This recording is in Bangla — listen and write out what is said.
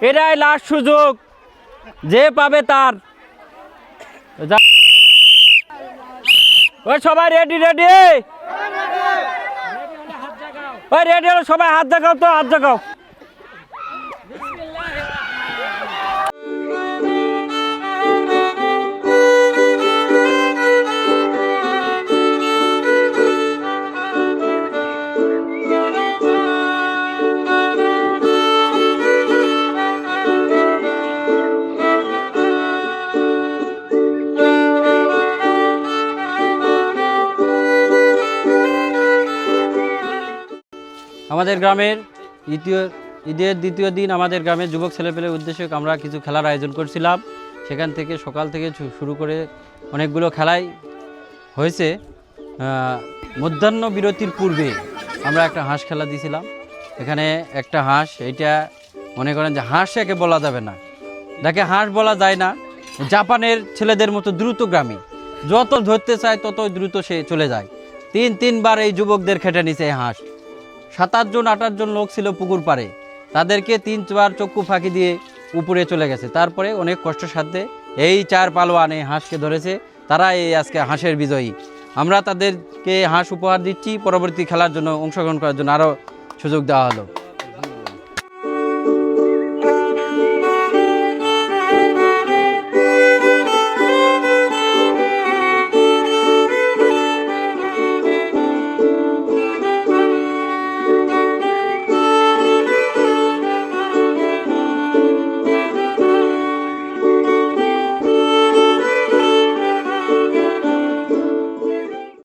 এটাই লাস্ট সুযোগ, যে পাবে তার। ওই সবাই রেডি রেডি, ওই রেডি হলো সবাই, হাত জাগাও তো, হাত জাগাও। আমাদের গ্রামের ঈদের দ্বিতীয় দিন আমাদের গ্রামের যুবক ছেলেপেলের উদ্দেশ্যে আমরা কিছু খেলার আয়োজন করছিলাম। সেখান থেকে সকাল থেকে শুরু করে অনেকগুলো খেলাই হয়েছে। মধ্যাহ্ন বিরতির পূর্বে আমরা একটা হাঁস খেলা দিয়েছিলাম। এখানে একটা হাঁস, এইটা মনে করেন যে হাঁস একে বলা যাবে না, যাকে হাঁস বলা যায় না। জাপানের ছেলেদের মতো দ্রুতগামী, যত ধরতে চায় ততই দ্রুত সে চলে যায়। তিনবার এই যুবকদের খেটে নিছে এই হাঁস। 7-8 জন লোক ছিল পুকুর পাড়ে, তাদেরকে 3বার চক্ষু ফাঁকি দিয়ে উপরে চলে গেছে। তারপরে অনেক কষ্টের সাথে এই 4 পালোয়ান এই হাঁসকে ধরেছে, তারা এই আজকে হাঁসের বিজয়ী। আমরা তাদেরকে হাঁস উপহার দিচ্ছি, পরবর্তী খেলার জন্য অংশগ্রহণ করার জন্য আরও সুযোগ দেওয়া হলো।